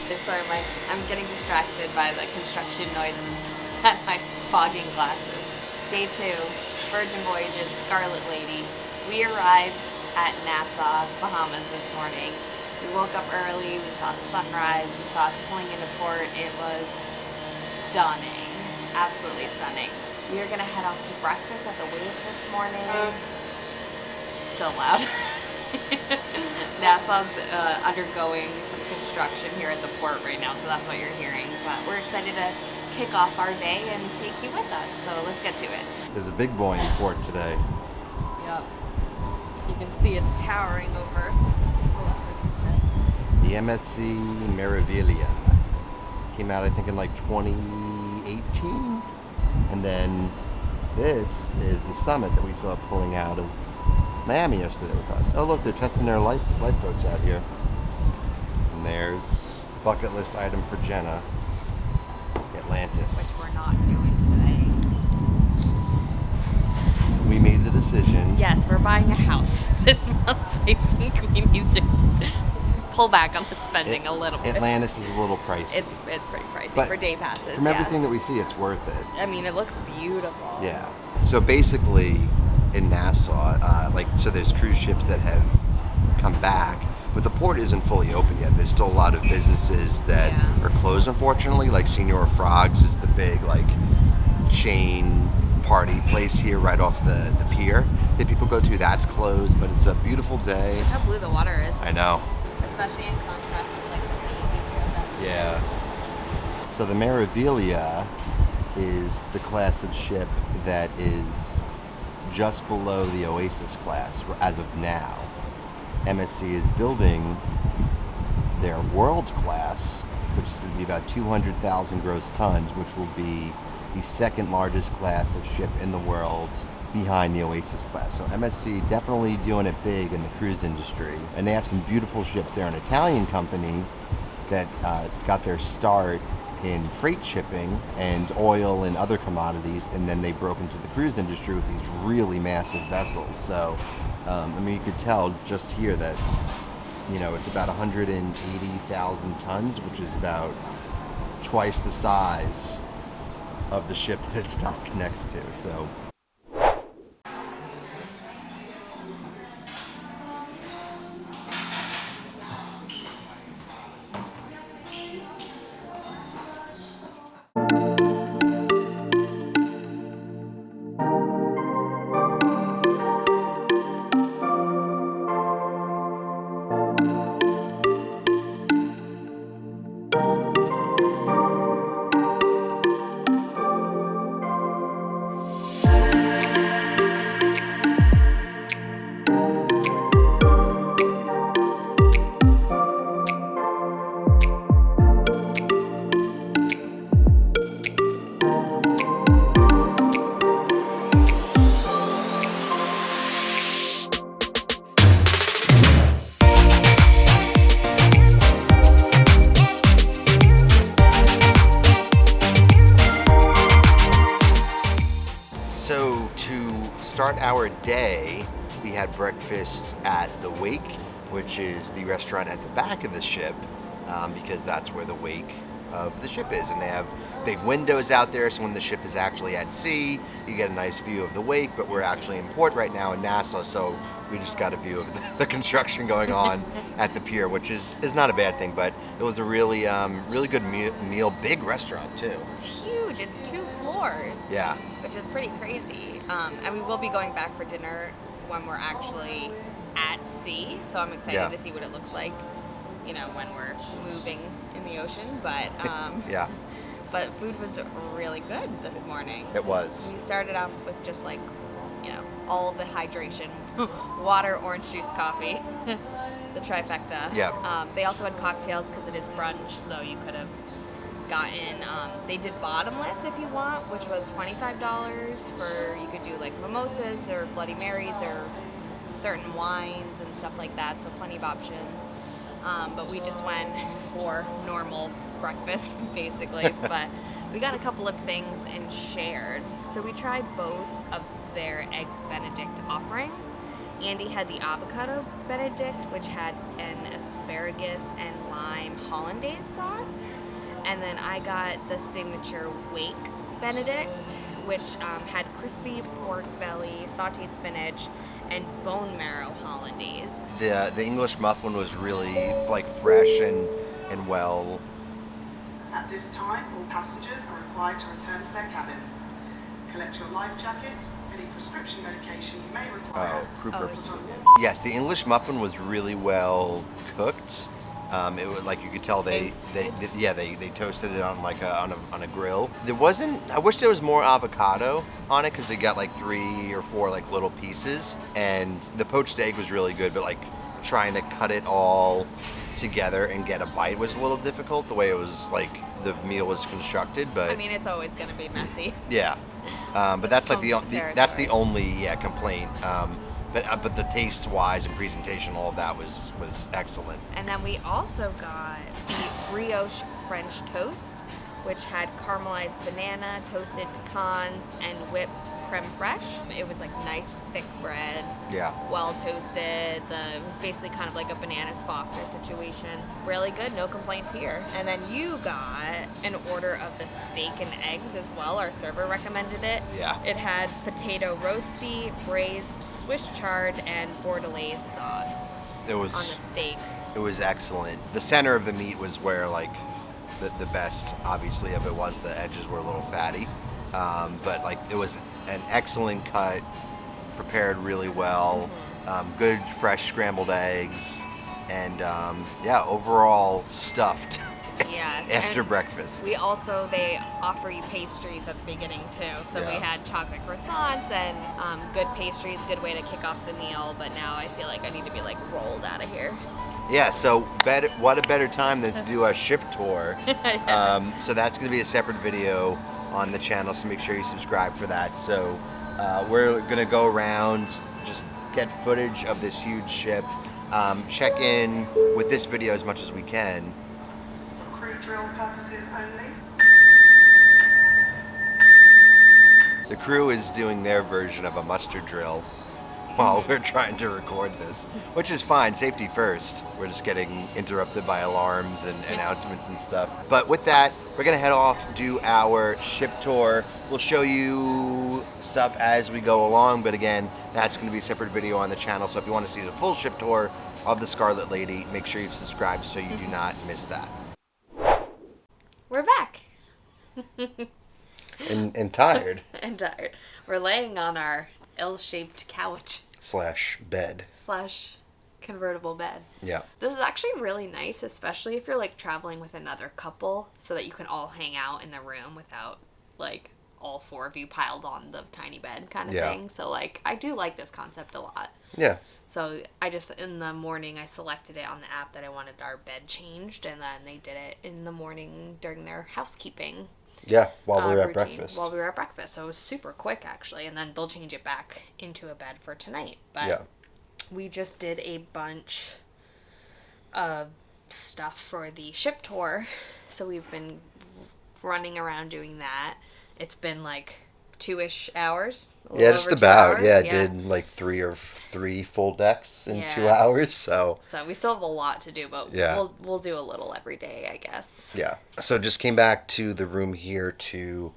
Sorry, I'm getting distracted by the construction noises and my fogging glasses. Day 2, Virgin Voyages, Scarlet Lady. We arrived at Nassau, Bahamas this morning. We woke up early, we saw the sunrise, we saw us pulling into port. It was stunning, absolutely stunning. We are gonna head off to breakfast at the wave this morning. So loud. Nassau's undergoing some construction here at the port right now, so that's what you're hearing. But we're excited to kick off our day and take you with us, so let's get to it. There's a big boy in port today. Yep. You can see it's towering over. The MSC Meraviglia came out, I think, in like 2018. And then this is the Summit that we saw pulling out of Miami yesterday with us. Oh, look, they're testing their lifeboats out here. And there's bucket list item for Jenna, Atlantis. Which we're not doing today. We made the decision. Yes, we're buying a house this month. I think we need to pull back on the spending a little bit. Atlantis is a little pricey. It's pretty pricey But for day passes. From everything that we see, it's worth it. I mean, it looks beautiful. Yeah. So basically, in Nassau, so there's cruise ships that have come back, but the port isn't fully open yet. There's still a lot of businesses that are closed, unfortunately. Like Señor Frogs is the big chain party place here right off the pier that people go to. That's closed, but it's a beautiful day. Look how blue the water is. I know. Especially in contrast with the navy here. Yeah. So the Meraviglia is the class of ship that is just below the Oasis class as of now. MSC is building their world class, which is going to be about 200,000 gross tons, which will be the second largest class of ship in the world behind the Oasis class. So MSC definitely doing it big in the cruise industry. And they have some beautiful ships. They're an Italian company that got their start in freight shipping and oil and other commodities, and then they broke into the cruise industry with these really massive vessels. So, you could tell just here that, it's about 180,000 tons, which is about twice the size of the ship that it's docked next to. So. So to start our day, we had breakfast at the Wake, which is the restaurant at the back of the ship, because that's where the wake of the ship is. And they have big windows out there, so when the ship is actually at sea, you get a nice view of the wake, but we're actually in port right now in Nassau, so we just got a view of the construction going on at the pier, which is not a bad thing, but it was a really good meal, big restaurant too. It's huge, it's 2 floors. Yeah. Which is pretty crazy. And we will be going back for dinner when we're actually at sea, so I'm excited to see what it looks like, when we're moving in the ocean, but yeah. But food was really good this morning. It was. We started off with just all the hydration, water, orange juice, coffee, the trifecta. Yeah. They also had cocktails because it is brunch, so you could have gotten, they did bottomless if you want, which was $25 for, you could do mimosas or Bloody Marys or certain wines and stuff like that, so plenty of options. But we just went for normal breakfast, basically. But we got a couple of things and shared. So we tried both of their Eggs Benedict offerings. Andy had the avocado Benedict, which had an asparagus and lime hollandaise sauce. And then I got the signature Wake Benedict, which had crispy pork belly, sauteed spinach, and bone marrow hollandaise. The English muffin was really like fresh and well. At this time, all passengers are required to return to their cabins. Collect your life jacket, any prescription medication you may require. Crew Oh, purposes. it's- Yes, the English muffin was really well cooked. It was like you could tell they toasted it on like on a grill. There wasn't. I wish there was more avocado on it because they got like 3 or 4 like little pieces, and the poached egg was really good. But like trying to cut it all together and get a bite was a little difficult. The way it was like the meal was constructed, but I mean, it's always going to be messy. yeah. But that's like that's the Territory. only complaint. But the taste wise and presentation, all of that was excellent. And then we also got the brioche French toast, which had caramelized banana, toasted pecans, and whipped creme fraiche. It was like nice thick bread, Yeah. well toasted. It was basically kind of like a bananas Foster situation. Really good, no complaints here. And then you got an order of the steak and eggs as well. Our server recommended it. Yeah. It had potato roasty, braised Swiss chard, and bordelaise sauce It was on the steak. it was excellent. The center of the meat was where like the best obviously of it was. The edges were a little fatty, but like it was an excellent cut, prepared really well. Good fresh scrambled eggs, and overall stuffed. Yes. After and breakfast. they offer you pastries at the beginning too. So we Yeah. had chocolate croissants and good pastries, good way to kick off the meal. But now I feel like I need to be like rolled out of here. Yeah, so what a better time than to do a ship tour. So that's going to be a separate video on the channel, so make sure you subscribe for that. So we're going to go around, just get footage of this huge ship, check in with this video as much as we can. For crew drill purposes only. The crew is doing their version of a muster drill while we're trying to record this, which is fine, safety first. We're just getting interrupted by alarms and announcements and stuff. But with that, we're gonna head off, do our ship tour. We'll show you stuff as we go along, but again, that's gonna be a separate video on the channel. So if you wanna see the full ship tour of the Scarlet Lady, make sure you subscribe so you do not miss that. We're back. And tired And tired. We're laying on our L-shaped couch / bed. / convertible bed. Yeah. This is actually really nice, especially if you're like traveling with another couple, so that you can all hang out in the room without like all 4 of you piled on the tiny bed kind of Yeah. thing. So like I do like this concept a lot. Yeah. So I just, in the morning, I selected it on the app that I wanted our bed changed, and then they did it in the morning during their housekeeping. Yeah, while we were at routine, breakfast. While we were at breakfast. So it was super quick, actually. And then they'll change it back into a bed for tonight. But Yeah. we just did a bunch of stuff for the ship tour. So we've been running around doing that. It's been like 2-ish hours. A little Yeah, just over 2 about. hours, Yeah, I did like 3 full decks in 2 Yeah. hours. So So we still have a lot to do, but Yeah. we'll do a little every day, I guess. yeah. So just came back to the room here to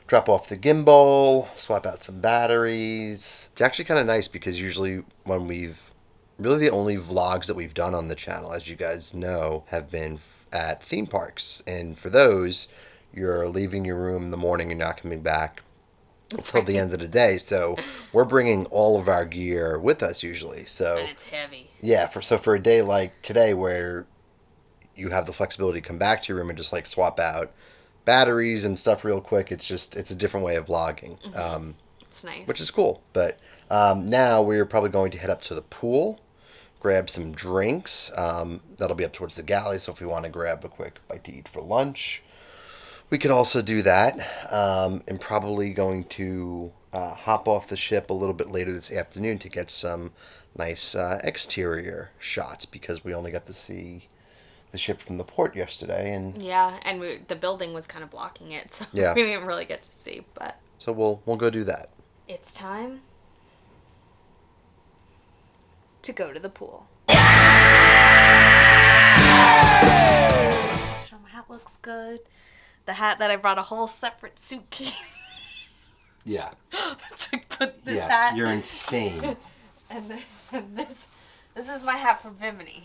drop off the gimbal, swap out some batteries. It's actually kind of nice because usually when really the only vlogs that we've done on the channel, as you guys know, have been at theme parks. And for those, you're leaving your room in the morning and not coming back until the end of the day. So we're bringing all of our gear with us usually. So And it's heavy. yeah, for a day like today where you have the flexibility to come back to your room and just like swap out batteries and stuff real quick, it's a different way of vlogging, It's nice. which is cool. But now we're probably going to head up to the pool, grab some drinks. That'll be up towards the galley, so if we want to grab a quick bite to eat for lunch, we could also do that. And probably going to hop off the ship a little bit later this afternoon to get some nice exterior shots because we only got to see the ship from the port yesterday. And Yeah, and the building was kind of blocking it, so Yeah. we didn't really get to see. But so we'll go do that. it's time to go to the pool. looks good. The hat that I brought a whole separate suitcase Yeah. to put this Yeah, hat. you're insane. And this is my hat for Bimini.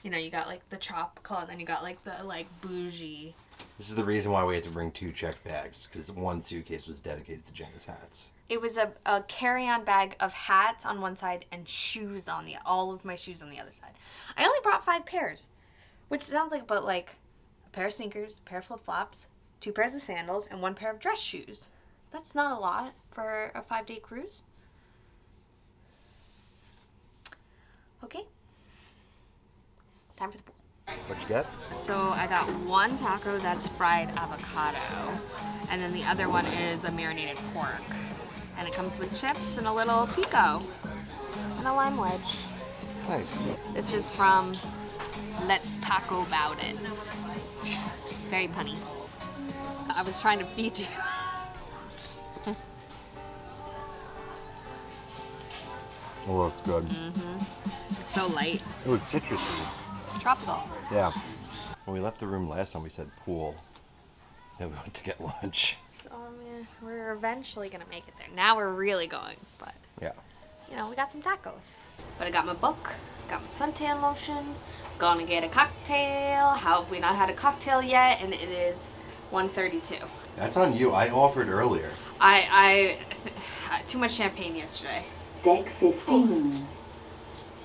You know, you got like the tropical, and then you got like the like bougie. This is the reason why we had to bring 2 checked bags, because one suitcase was dedicated to Jenna's hats. It was a carry-on bag of hats on one side and shoes on all of my shoes on the other side. I only brought 5 pairs, which sounds like about like a pair of sneakers, a pair of flip-flops, 2 pairs of sandals, and 1 pair of dress shoes. That's not a lot for a 5-day cruise. Okay. Time for the pool. What'd you get? So I got 1 taco that's fried avocado, and then the other one is a marinated pork. And it comes with chips and a little pico and a lime wedge. Nice. This is from Let's Taco Bout It. Very punny. I was trying to feed you. Oh, that's good. It's so light. Oh, it's citrusy. Tropical. Yeah. When we left the room last time, we said pool. Then we went to get lunch. So, we're eventually going to make it there. Now we're really going, but, Yeah. you know, we got some tacos. But I got my book, got my suntan lotion, gonna get a cocktail. How have we not had a cocktail yet? And it is 1:32. That's on you. I offered earlier. I too much champagne yesterday. Deck 15.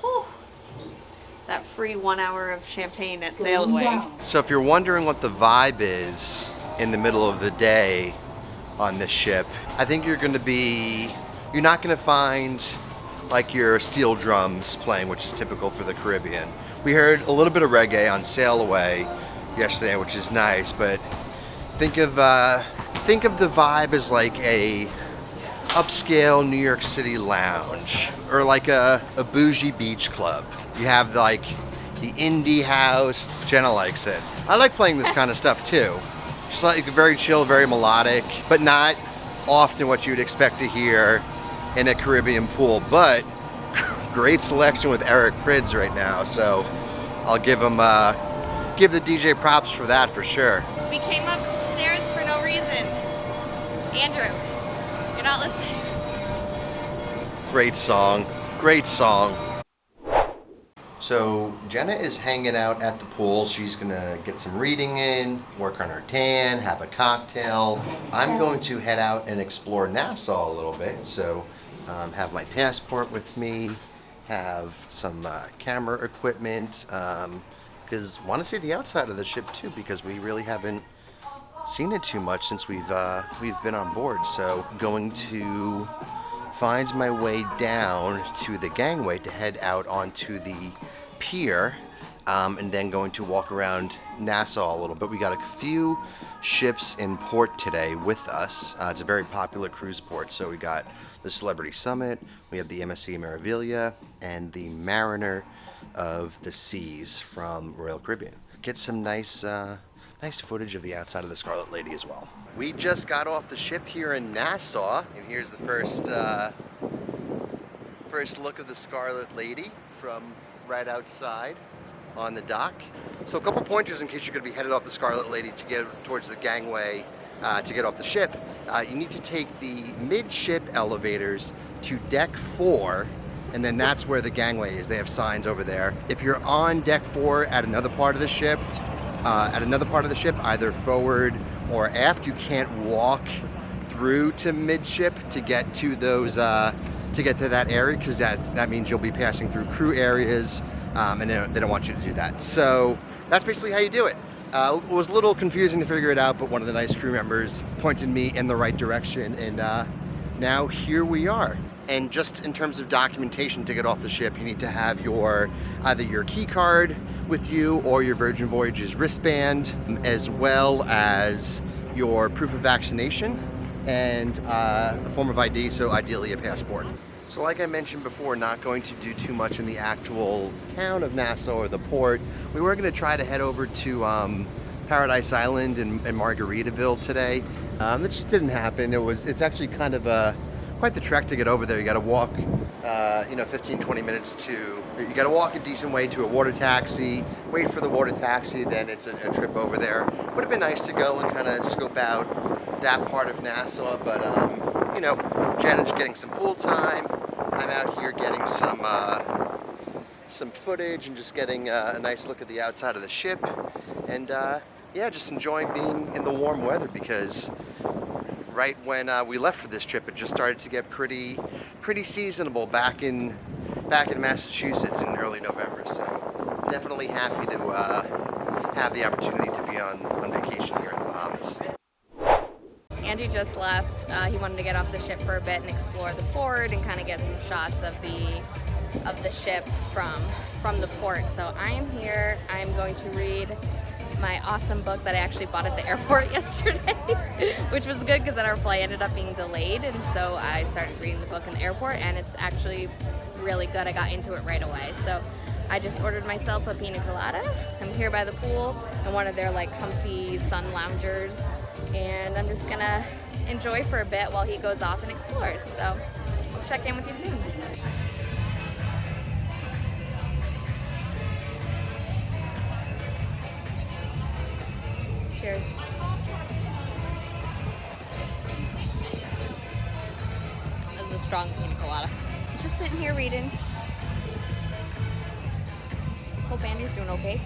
Whew. That free 1 hour of champagne at Sailaway. So if you're wondering what the vibe is in the middle of the day on this ship, I think you're not going to find like your steel drums playing, which is typical for the Caribbean. We heard a little bit of reggae on Sailaway yesterday, which is nice, but think of the vibe as like a upscale New York City lounge or like a bougie beach club. You have like the indie house. Jenna likes it. I like playing this kind of stuff too. Just like very chill, very melodic, but not often what you'd expect to hear in a Caribbean pool. But great selection with Eric Prydz right now, so I'll give the DJ props for that for sure. We came upstairs for no reason. Andrew, you're not listening. Great song. Great song. So Jenna is hanging out at the pool. She's gonna get some reading in, work on her tan, have a cocktail. I'm going to head out and explore Nassau a little bit. So have my passport with me, have some camera equipment, because want to see the outside of the ship too, because we really haven't seen it too much since we've been on board. So going to find my way down to the gangway to head out onto the pier, and then going to walk around Nassau a little bit. We got a few ships in port today with us. It's a very popular cruise port, so we got the Celebrity Summit, we have the MSC Meraviglia, and the Mariner of the Seas from Royal Caribbean. Get some nice footage of the outside of the Scarlet Lady as well. We just got off the ship here in Nassau, and here's the first look of the Scarlet Lady from right outside on the dock. So a couple pointers in case you're going to be headed off the Scarlet Lady to get towards the gangway to get off the ship. You need to take the midship elevators to deck 4, and then that's where the gangway is. They have signs over there. If you're on deck 4 at another part of the ship, either forward or aft, you can't walk through to midship to get to those to get to that area, because that means you'll be passing through crew areas, and they don't want you to do that. So that's basically how you do it. It was a little confusing to figure it out, but one of the nice crew members pointed me in the right direction, and now here we are. And just in terms of documentation to get off the ship, you need to have either your key card with you or your Virgin Voyages wristband, as well as your proof of vaccination and a form of ID, so ideally a passport. So like I mentioned before, not going to do too much in the actual town of Nassau or the port. We were going to try to head over to Paradise Island and Margaritaville today. That just didn't happen. It's actually kind of quite the trek to get over there. You got to walk 15-20 minutes to You got to walk a decent way to a water taxi, wait for the water taxi, then it's a trip over there. Would have been nice to go and kind of scope out that part of Nassau, but you know, Jenna's getting some pool time. I'm out here getting some footage and just getting a nice look at the outside of the ship, and yeah, just enjoying being in the warm weather, because right when we left for this trip, it just started to get pretty seasonable back in Massachusetts in early November. So definitely happy to have the opportunity to be on vacation here in the Bahamas. Andrew just left. He wanted to get off the ship for a bit and explore the port and kind of get some shots of the ship from the port. So I am here. I'm going to read my awesome book that I actually bought at the airport yesterday, which was good because then our flight ended up being delayed, and so I started reading the book in the airport, and it's actually really good. I got into it right away. So I just ordered myself a pina colada. I'm here by the pool in one of their like comfy sun loungers, and I'm just gonna enjoy for a bit while he goes off and explores. So I'll check in with you soon. Cheers. This is a strong pina colada. Just sitting here reading. Hope Andy's doing okay.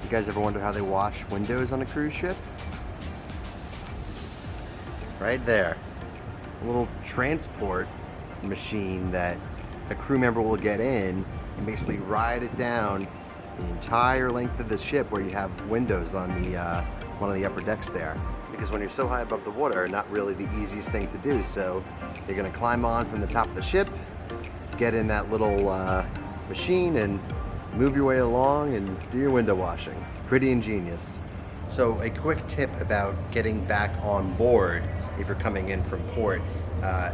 You guys ever wonder how they wash windows on a cruise ship? Right there. A little transport machine that a crew member will get in and basically ride it down the entire length of the ship where you have windows on the one of the upper decks there. Because when you're so high above the water, not really the easiest thing to do. So you're gonna climb on from the top of the ship, get in that little machine and move your way along and do your window washing. Pretty ingenious. So a quick tip about getting back on board if you're coming in from port.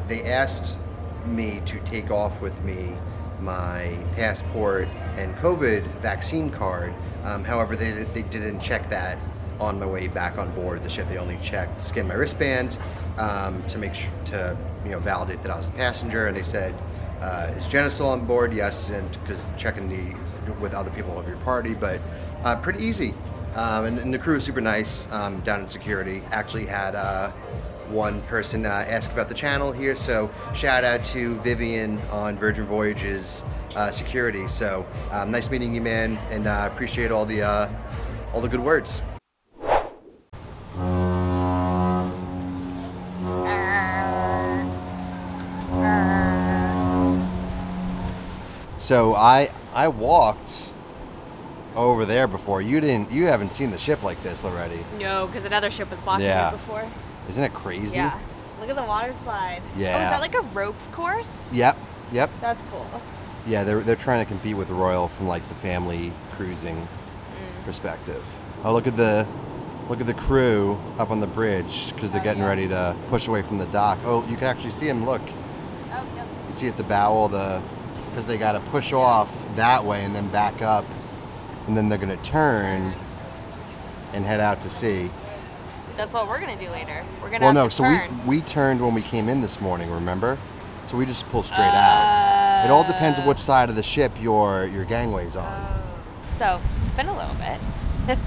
They asked me to take off with me my passport and COVID vaccine card. However, they didn't check that on my way back on board the ship. They only scanned my wristband to make sure to validate that I was a passenger, and they said, is Jenna still on board? Yes, and because checking with other people of your party, but pretty easy. And the crew was super nice down in security. Actually had one person ask about the channel here, so shout out to Vivian on Virgin Voyages security. So nice meeting you, man, and appreciate all the good words. So I walked over there before. You haven't seen the ship like this already. No, because another ship was blocking it before. Isn't it crazy? Yeah. Look at the water slide. Yeah. Oh, is that like a ropes course? Yep. That's cool. Yeah, they're trying to compete with Royal from like the family cruising perspective. Oh, look at the crew up on the bridge because they're getting ready to push away from the dock. Oh, you can actually see them. Look. Oh, yep. You see at the bow because they got to push off that way and then back up, and then they're gonna turn and head out to sea. That's what we're gonna do later. We're gonna have to turn. So we turned when we came in this morning, remember? So we just pull straight out. It all depends on which side of the ship your gangway's on. So it's been a little bit.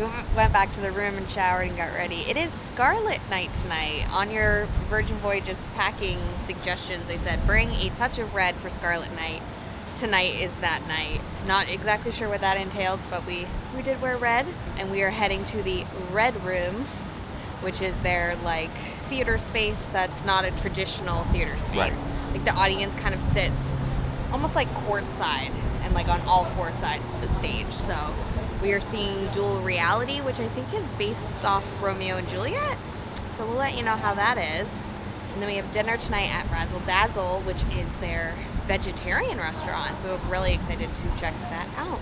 We went back to the room and showered and got ready. It is Scarlet Night tonight. On your Virgin Voyages packing suggestions, they said bring a touch of red for Scarlet Night. Tonight is that night. Not exactly sure what that entails, but we did wear red, and we are heading to the Red Room, which is their like theater space that's not a traditional theater space. Right. Like the audience kind of sits almost like courtside and like on all four sides of the stage. So we are seeing Duel Reality, which I think is based off Romeo and Juliet. So we'll let you know how that is. And then we have dinner tonight at Razzle Dazzle, which is their vegetarian restaurant. So we're really excited to check that out.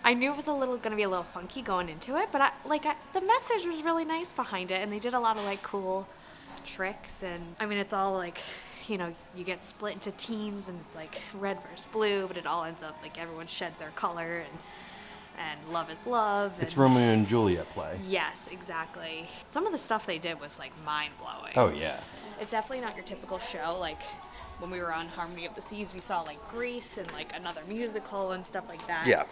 I knew it was going to be a little funky going into it, but the message was really nice behind it, and they did a lot of like cool tricks, and I mean it's all like, you know, you get split into teams, and it's like red versus blue, but it all ends up like everyone sheds their color, and love is love. It's Romeo and Juliet play. Yes, exactly. Some of the stuff they did was like mind blowing. Oh yeah. It's definitely not your typical show. Like when we were on Harmony of the Seas, we saw like Grease and like another musical and stuff like that. Yeah.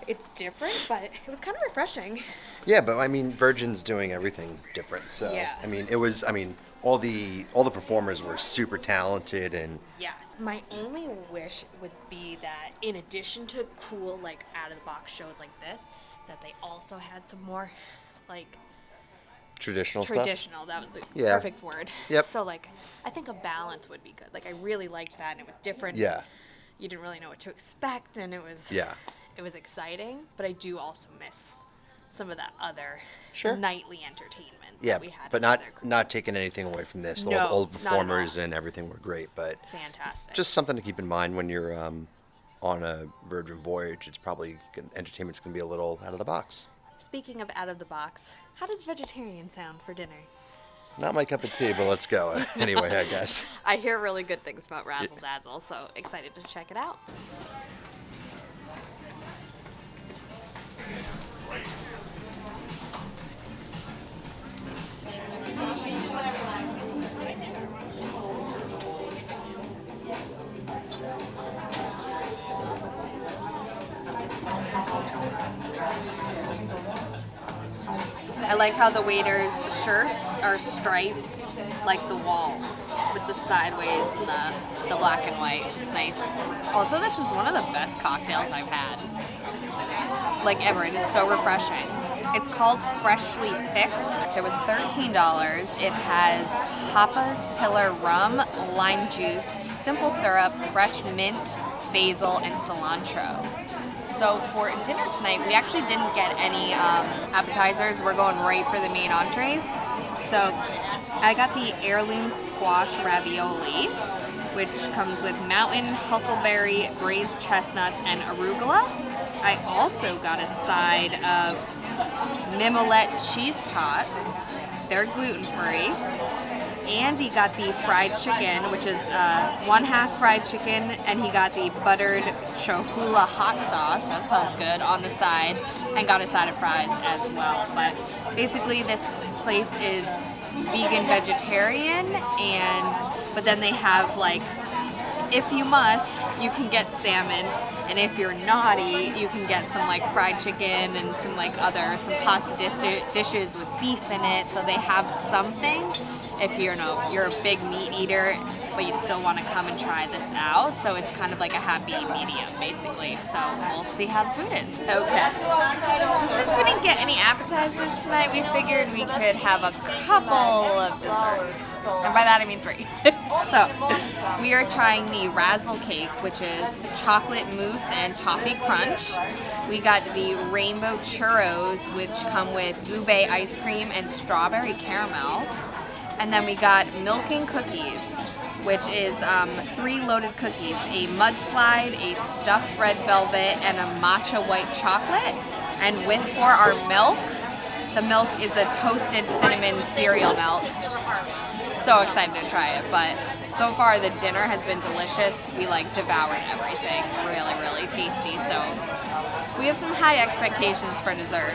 It's different, but it was kind of refreshing. Yeah, but I mean, Virgin's doing everything different. So yeah. I mean, all the performers were super talented, and yes. My only wish would be that in addition to cool like out of the box shows like this, that they also had some more like traditional stuff. That was the perfect word. Yep. So like I think a balance would be good. Like I really liked that, and it was different. Yeah. You didn't really know what to expect, and it was It was exciting, but I do also miss some of that other nightly entertainment that we had. But not taking anything away from this. No, all the performers and everything were great, but fantastic. Just something to keep in mind when you're on a Virgin Voyage. It's probably entertainment's gonna be a little out of the box. Speaking of out of the box, how does vegetarian sound for dinner? Not my cup of tea, but let's go anyway, I guess. I hear really good things about Razzle Dazzle, so excited to check it out. I like how the waiters' shirts are striped like the walls with the sideways and the black and white. It's nice. Also, this is one of the best cocktails I've had. Like ever. It is so refreshing. It's called Freshly Picked. It was $13. It has Papa's Pillar rum, lime juice, simple syrup, fresh mint, basil, and cilantro. So for dinner tonight, we actually didn't get any appetizers. We're going right for the main entrees. So I got the heirloom squash ravioli, which comes with mountain huckleberry, braised chestnuts, and arugula. I also got a side of mimolette cheese tots. They're gluten-free. And he got the fried chicken, which is 1/2 fried chicken, and he got the buttered chohula hot sauce, that sounds good, on the side, and got a side of fries as well. But basically this place is vegan vegetarian, but then they have like if you must, you can get salmon, and if you're naughty, you can get some like fried chicken and some pasta dishes with beef in it. So they have something if you're a big meat eater, but you still want to come and try this out. So it's kind of like a happy medium, basically. So we'll see how the food is. Okay. So since we didn't get any appetizers tonight, we figured we could have a couple of desserts. And by that I mean 3. So we are trying the Razzle cake, which is chocolate mousse and toffee crunch. We got the rainbow churros, which come with ube ice cream and strawberry caramel. And then we got milking cookies, which is 3 loaded cookies, a mudslide, a stuffed red velvet, and a matcha white chocolate. And for our milk, the milk is a toasted cinnamon cereal milk. So excited to try it, but so far the dinner has been delicious. We devoured everything. Really, really tasty. So we have some high expectations for dessert.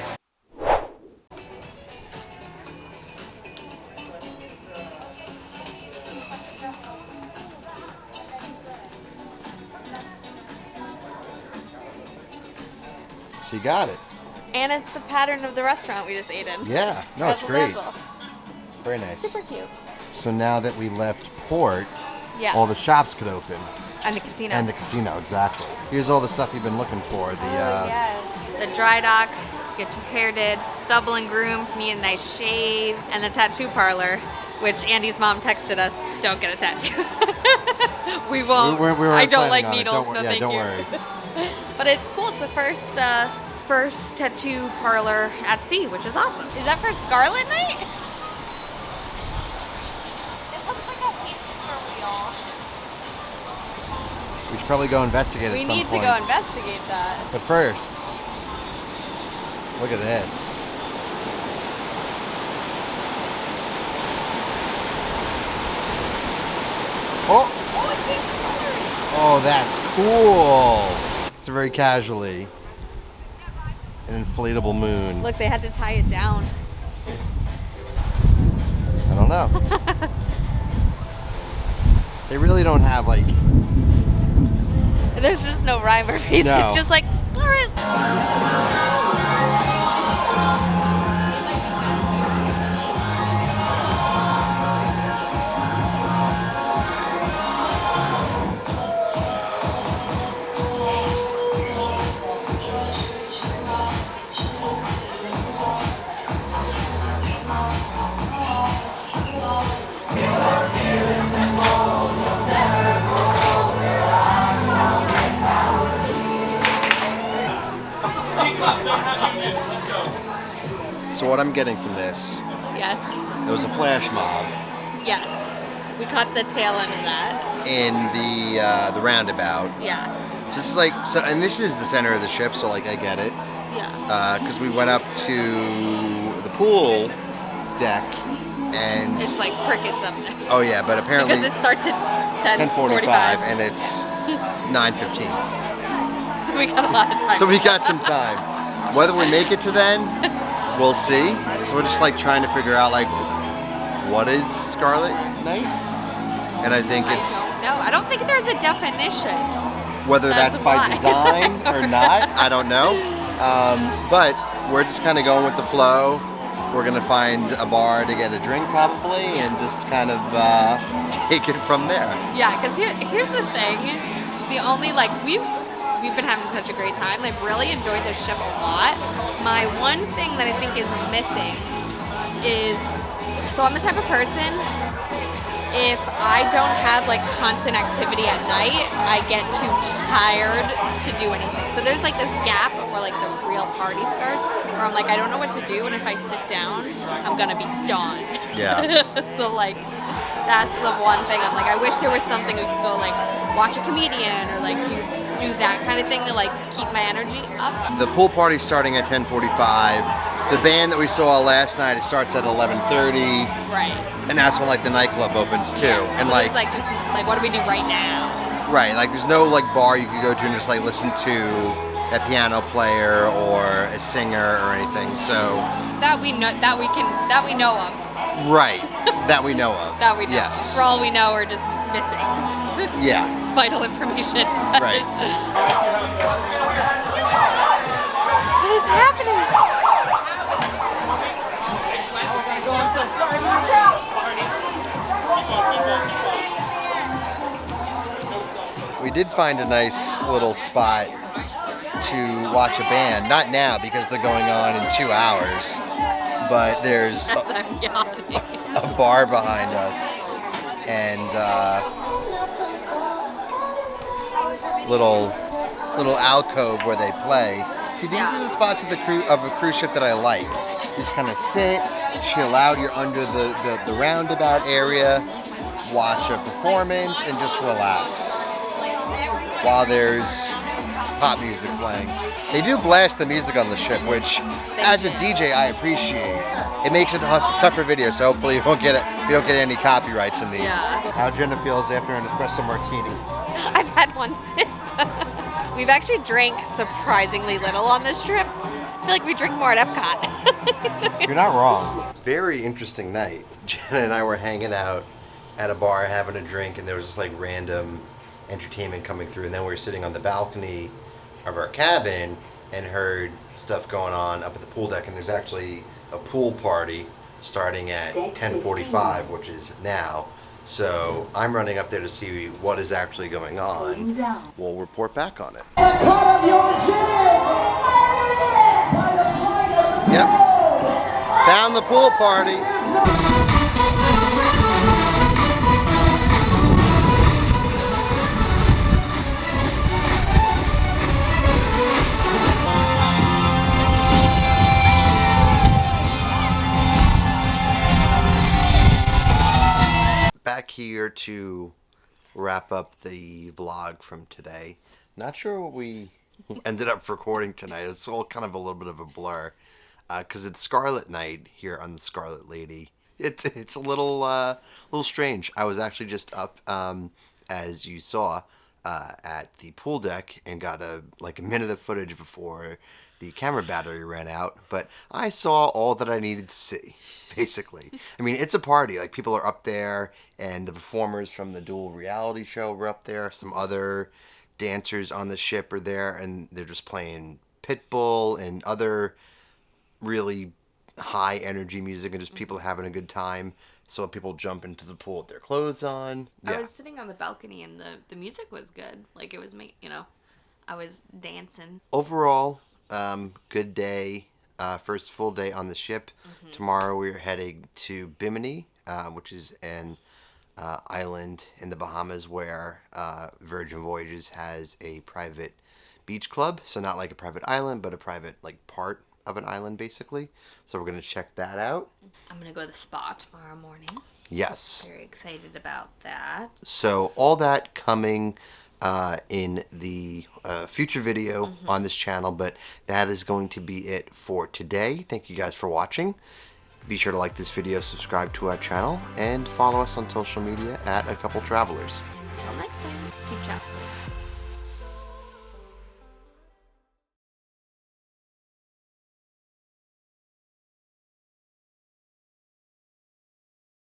So you got it. And it's the pattern of the restaurant we just ate in. Yeah, no, it's Razzle great. Dazzle. Very nice. Super cute. So now that we left port, Yeah. all the shops could open. And the casino. And the casino, exactly. Here's all the stuff you've been looking for. The dry dock to get your hair did, stubble and groom, need a nice shave, and the tattoo parlor, which Andy's mom texted us, don't get a tattoo. We won't. I don't like needles, no thank don't you. worry. But it's cool, it's the first tattoo parlor at sea, which is awesome. Is that for Scarlet Night? It looks like a hamster wheel. We should probably go investigate at some point. We need to go investigate that. But first, look at this. Oh! Oh, that's cool. It's very casually an inflatable moon. Look, they had to tie it down. I don't know. They really don't have There's just no rhyme or reason. No. It's just all right. So what I'm getting from this, Yes. it was a flash mob Yes. We caught the tail end of that. in the roundabout. Yeah. Just and this is the center of the ship, so I get it. Yeah. Because we went up to the pool deck and It's like crickets up there. oh yeah, but apparently Because it starts at 10:45 10:45. and it's 9:15. So we got a lot of time. So we got some time. Whether we make it to then, we'll see. So we're just trying to figure out what is Scarlet Night, and I think it's I don't think there's a definition. whether that's by why. design or not. I don't know. But we're just kind of going with the flow. We're gonna find a bar to get a drink probably, and just kind of take it from there. Yeah, because here's the thing. The only we've been having such a great time. I've really enjoyed this ship a lot. My one thing that I think is missing is, so I'm the type of person, if I don't have constant activity at night, I get too tired to do anything. So there's this gap before the real party starts, where I'm I don't know what to do, and if I sit down, I'm gonna be done. Yeah. So that's the one thing I'm I wish there was something we could go watch a comedian or do that kind of thing to keep my energy up. The pool party's starting at 10:45. The band that we saw last night, it starts at 11:30. Right. And that's when the nightclub opens too. Yeah. And so it's just what do we do right now? right, there's no bar you could go to and just listen to a piano player or a singer or anything. So That we know of. right, that we know of. That we know. Yes. For all we know, we're just missing. Yeah. vital information. Right. What is happening? We did find a nice little spot to watch a band. Not now because they're going on in 2 hours, but there's I'm yawning. a bar behind us and little alcove where they play. See, these are the spots of a cruise ship that I like. You just kind of sit, chill out. You're under the roundabout area, watch a performance, and just relax while there's pop music playing. They do blast the music on the ship, which, as a DJ, I appreciate. It makes it a tougher video, so hopefully you don't get any copyrights in these. Yeah. How Jenna feels after an espresso martini. I've had one sip. We've actually drank surprisingly little on this trip. I feel like we drink more at Epcot. You're not wrong. Very interesting night. Jenna and I were hanging out at a bar having a drink, and there was just like random entertainment coming through, and then we were sitting on the balcony of our cabin and heard stuff going on up at the pool deck, and there's actually a pool party starting at 10:45, which is now. So I'm running up there to see what is actually going on. We'll report back on it. Yep. Found the pool party. Back here to wrap up the vlog from today. Not sure what we ended up recording tonight. It's all kind of a little bit of a blur because it's Scarlet Night here on the Scarlet Lady. It's a little strange. I was actually just up, as you saw, at the pool deck and got a minute of footage before the camera battery ran out, but I saw all that I needed to see, basically. I mean, it's a party. Like, people are up there, and the performers from the Duel Reality show were up there. Some other dancers on the ship are there, and they're just playing Pitbull and other really high energy music, and just people having a good time. So people jump into the pool with their clothes on. Yeah. I was sitting on the balcony, and the music was good. Like, it was I was dancing. Overall, good day. First full day on the ship. Mm-hmm. Tomorrow we're heading to Bimini, which is an island in the Bahamas where Virgin Voyages has a private beach club. So not like a private island, but a private part of an island, basically. So we're going to check that out. I'm going to go to the spa tomorrow morning. Yes. Very excited about that. So all that coming in the future video on this channel, but that is going to be it for today. Thank you guys for watching. Be sure to like this video, subscribe to our channel, and follow us on social media at A Couple Travelers. Until next time, keep traveling.